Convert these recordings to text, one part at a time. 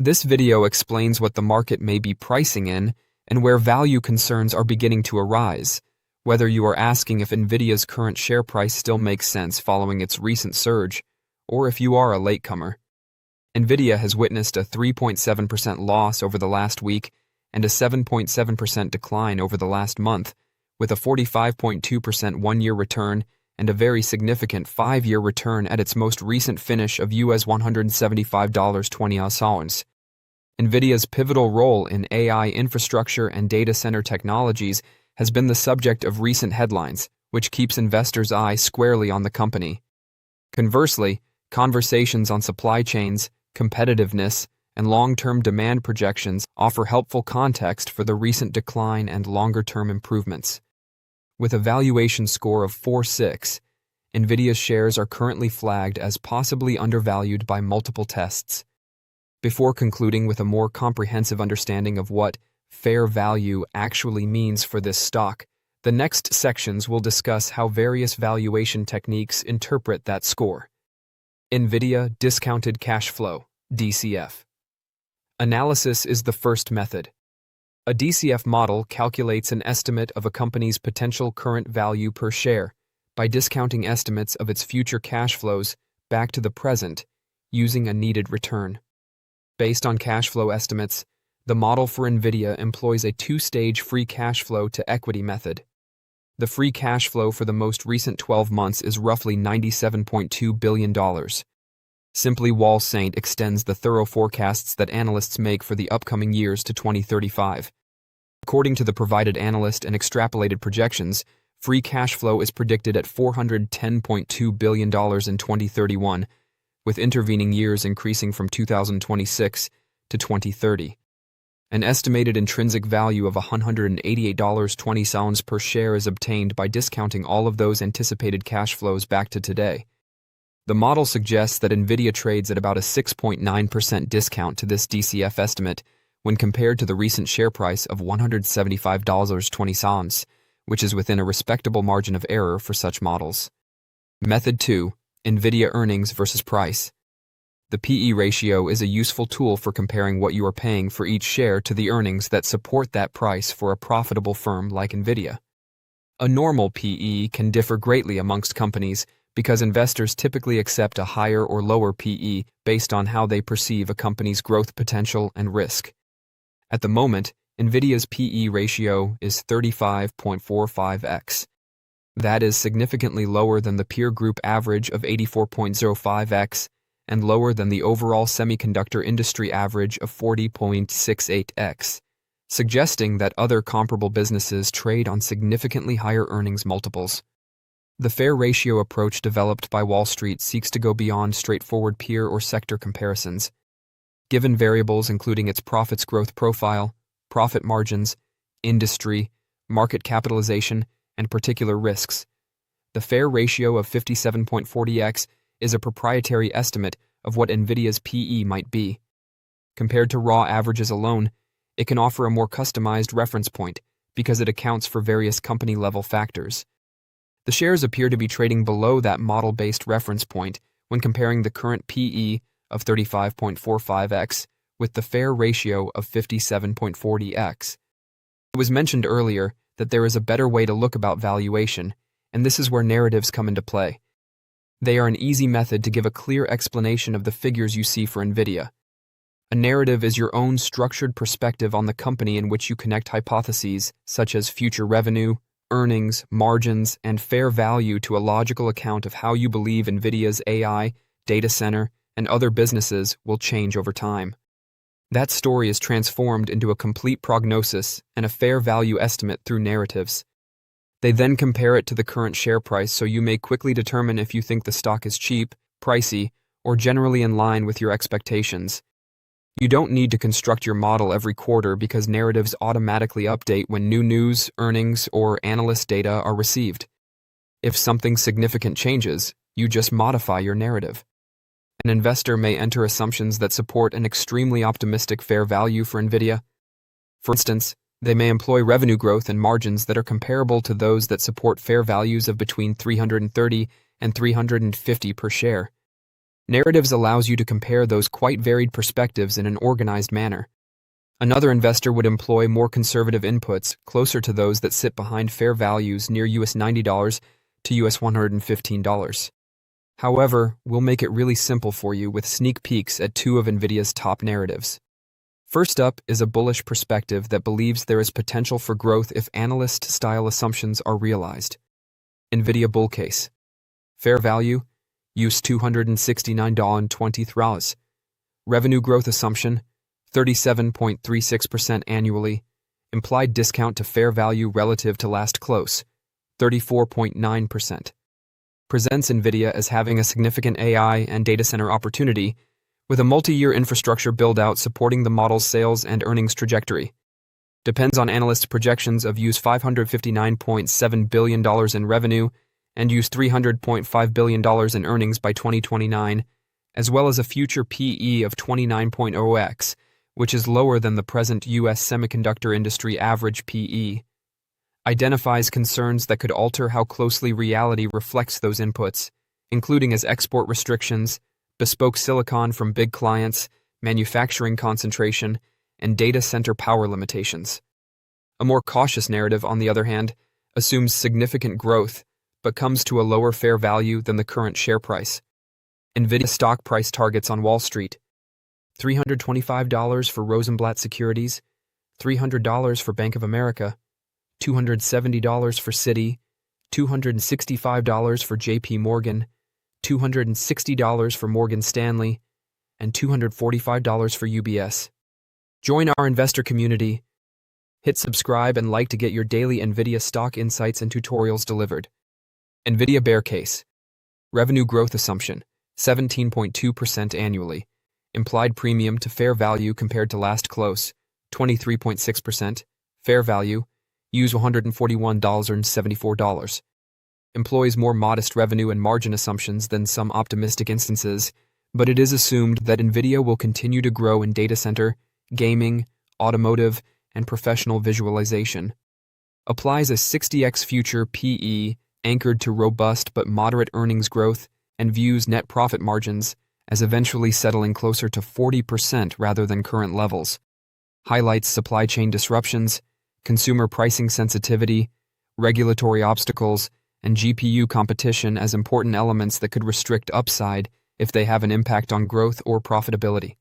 This video explains what the market may be pricing in and where value concerns are beginning to arise, whether you are asking if Nvidia's current share price still makes sense following its recent surge, or if you are a latecomer. Nvidia has witnessed a 3.7% loss over the last week and a 7.7% decline over the last month, with a 45.2% one-year return and a very significant 5-year return at its most recent finish of US $175.20. Nvidia's pivotal role in AI infrastructure and data center technologies has been the subject of recent headlines, which keeps investors' eye squarely on the company. Conversely, conversations on supply chains, competitiveness, and long-term demand projections offer helpful context for the recent decline and longer-term improvements. With a valuation score of 4.6, Nvidia's shares are currently flagged as possibly undervalued by multiple tests. Before concluding with a more comprehensive understanding of what fair value actually means for this stock, the next sections will discuss how various valuation techniques interpret that score. Nvidia Discounted Cash Flow, DCF. Analysis is the first method. A DCF model calculates an estimate of a company's potential current value per share by discounting estimates of its future cash flows back to the present using a needed return. Based on cash flow estimates, the model for Nvidia employs a two-stage free cash flow to equity method. The free cash flow for the most recent 12 months is roughly $97.2 billion. Simply Wall Street extends the thorough forecasts that analysts make for the upcoming years to 2035. According to the provided analyst and extrapolated projections, free cash flow is predicted at $410.2 billion in 2031, with intervening years increasing from 2026 to 2030. An estimated intrinsic value of $188.20 per share is obtained by discounting all of those anticipated cash flows back to today. The model suggests that Nvidia trades at about a 6.9% discount to this DCF estimate when compared to the recent share price of $175.20, which is within a respectable margin of error for such models. Method 2. Nvidia earnings versus price. The PE ratio is a useful tool for comparing what you are paying for each share to the earnings that support that price for a profitable firm like Nvidia. A normal PE can differ greatly amongst companies because investors typically accept a higher or lower PE based on how they perceive a company's growth potential and risk. At the moment, Nvidia's PE ratio is 35.45x. That is significantly lower than the peer group average of 84.05x and lower than the overall semiconductor industry average of 40.68x, suggesting that other comparable businesses trade on significantly higher earnings multiples. The fair ratio approach developed by Wall Street seeks to go beyond straightforward peer or sector comparisons. Given variables including its profits growth profile, profit margins, industry, market capitalization, and particular risks, the fair ratio of 57.40x is a proprietary estimate of what Nvidia's PE might be. Compared to raw averages alone, it can offer a more customized reference point because it accounts for various company-level factors. The shares appear to be trading below that model-based reference point when comparing the current PE of 35.45x with the fair ratio of 57.40x. It was mentioned earlier that there is a better way to look about valuation, and this is where narratives come into play. They are an easy method to give a clear explanation of the figures you see for Nvidia. A narrative is your own structured perspective on the company in which you connect hypotheses such as future revenue, earnings, margins, and fair value to a logical account of how you believe Nvidia's AI, data center, and other businesses will change over time. That story is transformed into a complete prognosis and a fair value estimate through narratives. They then compare it to the current share price so you may quickly determine if you think the stock is cheap, pricey, or generally in line with your expectations. You don't need to construct your model every quarter because narratives automatically update when new news, earnings, or analyst data are received. If something significant changes, you just modify your narrative. An investor may enter assumptions that support an extremely optimistic fair value for Nvidia. For instance, they may employ revenue growth and margins that are comparable to those that support fair values of between $330 and $350 per share. Narratives allows you to compare those quite varied perspectives in an organized manner. Another investor would employ more conservative inputs, closer to those that sit behind fair values near US $90 to US $115. However, we'll make it really simple for you with sneak peeks at two of Nvidia's top narratives. First up is a bullish perspective that believes there is potential for growth if analyst-style assumptions are realized. Nvidia bull case. Fair value, US $269.20. Revenue growth assumption, 37.36% annually. Implied discount to fair value relative to last close, 34.9%. Presents Nvidia as having a significant AI and data center opportunity, with a multi-year infrastructure build-out supporting the model's sales and earnings trajectory. Depends on analyst projections of US $559.7 billion in revenue and US $300.5 billion in earnings by 2029, as well as a future PE of 29.0x, which is lower than the present U.S. semiconductor industry average PE. Identifies concerns that could alter how closely reality reflects those inputs, including as export restrictions, bespoke silicon from big clients, manufacturing concentration, and data center power limitations. A more cautious narrative, on the other hand, assumes significant growth, but comes to a lower fair value than the current share price. Nvidia stock price targets on Wall Street: $325 for Rosenblatt Securities, $300 for Bank of America, $270 for Citi, $265 for JP Morgan, $260 for Morgan Stanley, and $245 for UBS. Join our investor community. Hit subscribe and like to get your daily Nvidia stock insights and tutorials delivered. Nvidia bear case. Revenue growth assumption, 17.2% annually. Implied premium to fair value compared to last close, 23.6%. Fair value, US $141.74. Employs more modest revenue and margin assumptions than some optimistic instances, but it is assumed that Nvidia will continue to grow in data center, gaming, automotive, and professional visualization. Applies a 60x future PE anchored to robust but moderate earnings growth and views net profit margins as eventually settling closer to 40% rather than current levels. Highlights supply chain disruptions, consumer pricing sensitivity, regulatory obstacles, and GPU competition as important elements that could restrict upside if they have an impact on growth or profitability.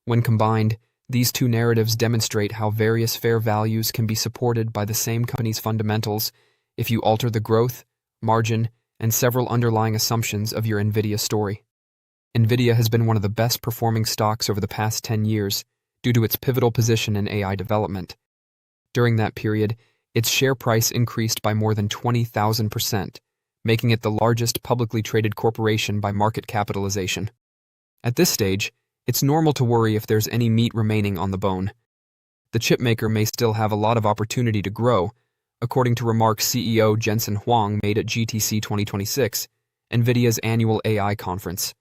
When combined, these two narratives demonstrate how various fair values can be supported by the same company's fundamentals if you alter the growth, margin, and several underlying assumptions of your Nvidia story. Nvidia has been one of the best performing stocks over the past 10 years due to its pivotal position in AI development. During that period, its share price increased by more than 20,000%, making it the largest publicly traded corporation by market capitalization. At this stage, it's normal to worry if there's any meat remaining on the bone. The chipmaker may still have a lot of opportunity to grow, according to remarks CEO Jensen Huang made at GTC 2026, Nvidia's annual AI conference.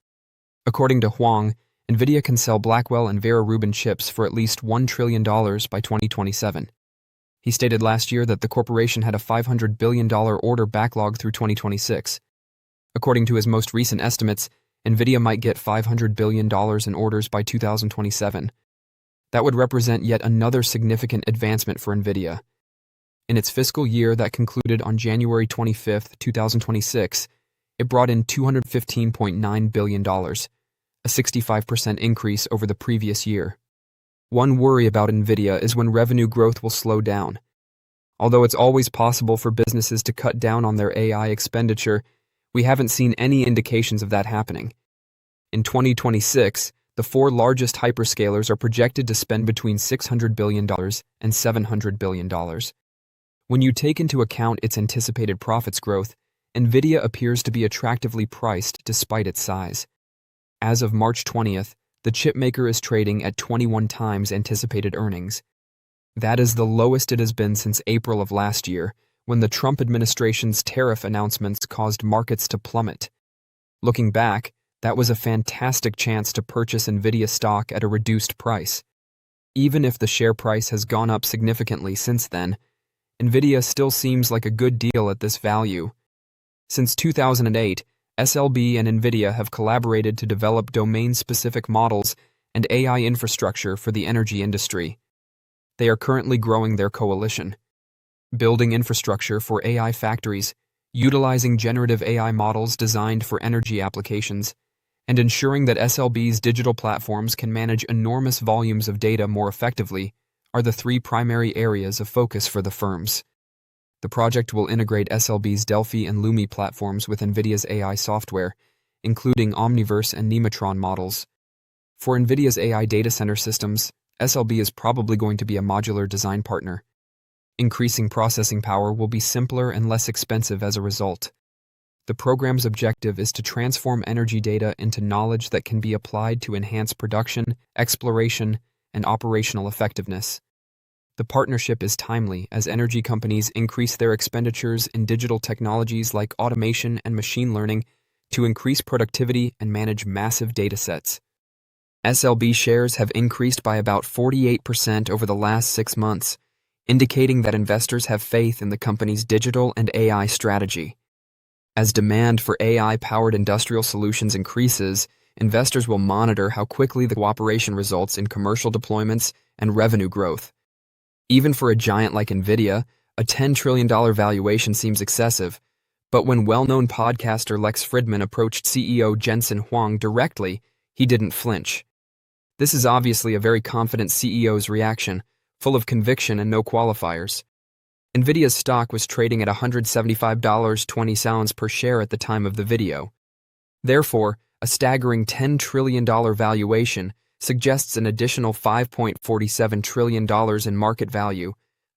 According to Huang, Nvidia can sell Blackwell and Vera Rubin chips for at least $1 trillion by 2027. He stated last year that the corporation had a $500 billion order backlog through 2026. According to his most recent estimates, Nvidia might get $500 billion in orders by 2027. That would represent yet another significant advancement for Nvidia. In its fiscal year that concluded on January 25, 2026, it brought in $215.9 billion, a 65% increase over the previous year. One worry about Nvidia is when revenue growth will slow down. Although it's always possible for businesses to cut down on their AI expenditure, we haven't seen any indications of that happening. In 2026, the four largest hyperscalers are projected to spend between $600 billion and $700 billion. When you take into account its anticipated profits growth, Nvidia appears to be attractively priced despite its size. As of March 20th, the chipmaker is trading at 21 times anticipated earnings. That is the lowest it has been since April of last year, when the Trump administration's tariff announcements caused markets to plummet. Looking back, that was a fantastic chance to purchase Nvidia stock at a reduced price. Even if the share price has gone up significantly since then, Nvidia still seems like a good deal at this value. Since 2008, SLB and Nvidia have collaborated to develop domain-specific models and AI infrastructure for the energy industry. They are currently growing their coalition, building infrastructure for AI factories, utilizing generative AI models designed for energy applications, and ensuring that SLB's digital platforms can manage enormous volumes of data more effectively are the three primary areas of focus for the firms. The project will integrate SLB's Delphi and Lumi platforms with Nvidia's AI software, including Omniverse and Nematron models. For Nvidia's AI data center systems, SLB is probably going to be a modular design partner. Increasing processing power will be simpler and less expensive as a result. The program's objective is to transform energy data into knowledge that can be applied to enhance production, exploration, and operational effectiveness. The partnership is timely as energy companies increase their expenditures in digital technologies like automation and machine learning to increase productivity and manage massive datasets. SLB shares have increased by about 48% over the last 6 months, indicating that investors have faith in the company's digital and AI strategy. As demand for AI-powered industrial solutions increases, investors will monitor how quickly the cooperation results in commercial deployments and revenue growth. Even for a giant like Nvidia, a $10 trillion valuation seems excessive, but when well-known podcaster Lex Fridman approached CEO Jensen Huang directly, he didn't flinch. This is obviously a very confident CEO's reaction, full of conviction and no qualifiers. Nvidia's stock was trading at $175.20 per share at the time of the video. Therefore, a staggering $10 trillion valuation suggests an additional $5.47 trillion in market value,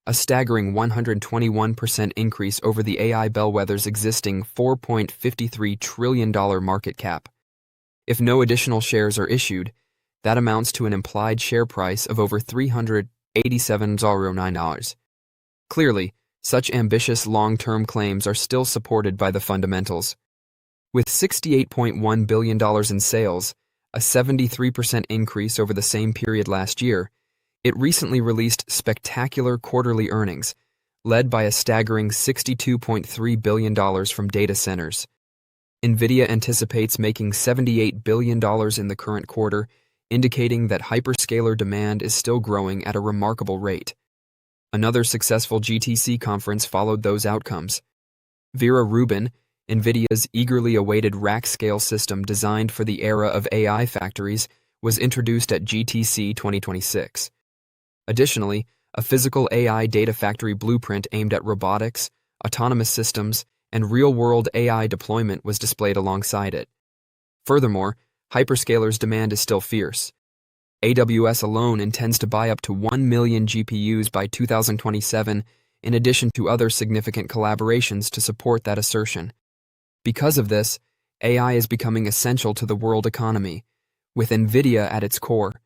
a staggering 121% increase over the AI bellwether's existing $4.53 trillion market cap. If no additional shares are issued, that amounts to an implied share price of over $387.09. Clearly, such ambitious long-term claims are still supported by the fundamentals. With $68.1 billion in sales, a 73% increase over the same period last year, it recently released spectacular quarterly earnings, led by a staggering $62.3 billion from data centers. Nvidia anticipates making $78 billion in the current quarter, indicating that hyperscaler demand is still growing at a remarkable rate. Another successful GTC conference followed those outcomes. Vera Rubin, Nvidia's eagerly awaited rack-scale system designed for the era of AI factories, was introduced at GTC 2026. Additionally, a physical AI data factory blueprint aimed at robotics, autonomous systems, and real-world AI deployment was displayed alongside it. Furthermore, hyperscalers' demand is still fierce. AWS alone intends to buy up to 1 million GPUs by 2027, in addition to other significant collaborations to support that assertion. Because of this, AI is becoming essential to the world economy, with Nvidia at its core.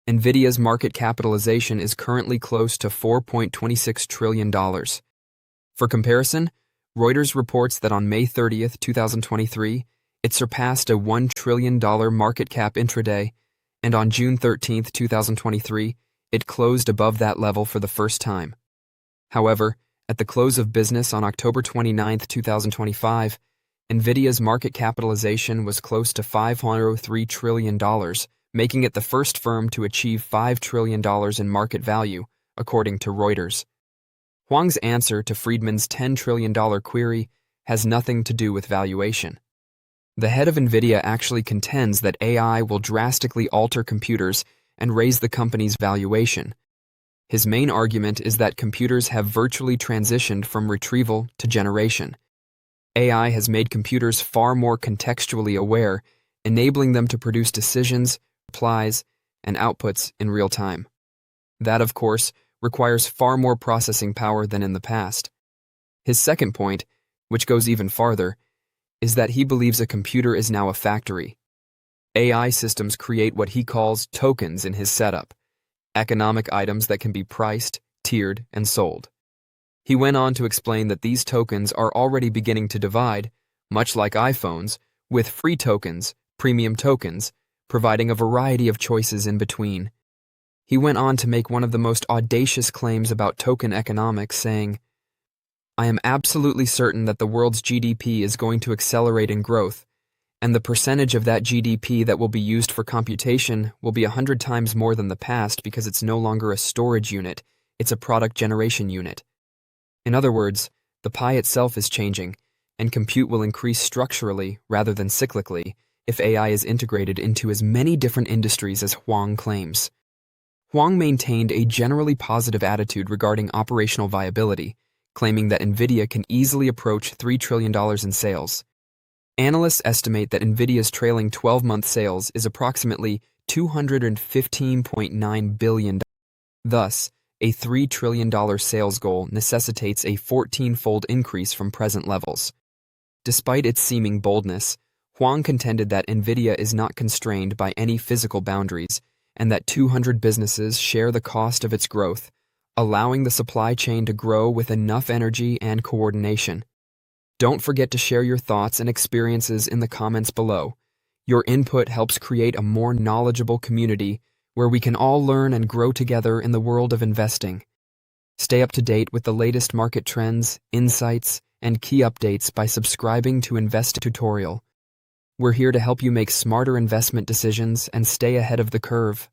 Nvidia's market capitalization is currently close to $4.26 trillion. For comparison, Reuters reports that on May 30, 2023, it surpassed a $1 trillion market cap intraday, and on June 13, 2023, it closed above that level for the first time. However, at the close of business on October 29, 2025, Nvidia's market capitalization was close to $503 trillion, making it the first firm to achieve $5 trillion in market value, according to Reuters. Huang's answer to Friedman's $10 trillion query has nothing to do with valuation. The head of Nvidia actually contends that AI will drastically alter computers and raise the company's valuation. His main argument is that computers have virtually transitioned from retrieval to generation. AI has made computers far more contextually aware, enabling them to produce decisions, replies, and outputs in real time. That, of course, requires far more processing power than in the past. His second point, which goes even farther, is that he believes a computer is now a factory. AI systems create what he calls tokens in his setup, economic items that can be priced, tiered, and sold. He went on to explain that these tokens are already beginning to divide, much like iPhones, with free tokens, premium tokens, providing a variety of choices in between. He went on to make one of the most audacious claims about token economics, saying, I am absolutely certain that the world's GDP is going to accelerate in growth, and the percentage of that GDP that will be used for computation will be 100 times more than the past because it's no longer a storage unit, it's a product generation unit. In other words, the pie itself is changing, and compute will increase structurally rather than cyclically if AI is integrated into as many different industries as Huang claims. Huang maintained a generally positive attitude regarding operational viability, claiming that Nvidia can easily approach $3 trillion in sales. Analysts estimate that Nvidia's trailing 12-month sales is approximately $215.9 billion. Thus, a $3 trillion sales goal necessitates a 14-fold increase from present levels. Despite its seeming boldness, Huang contended that Nvidia is not constrained by any physical boundaries and that 200 businesses share the cost of its growth, allowing the supply chain to grow with enough energy and coordination. Don't forget to share your thoughts and experiences in the comments below. Your input helps create a more knowledgeable community where we can all learn and grow together in the world of investing. Stay up to date with the latest market trends, insights, and key updates by subscribing to Invest Tutorial. We're here to help you make smarter investment decisions and stay ahead of the curve.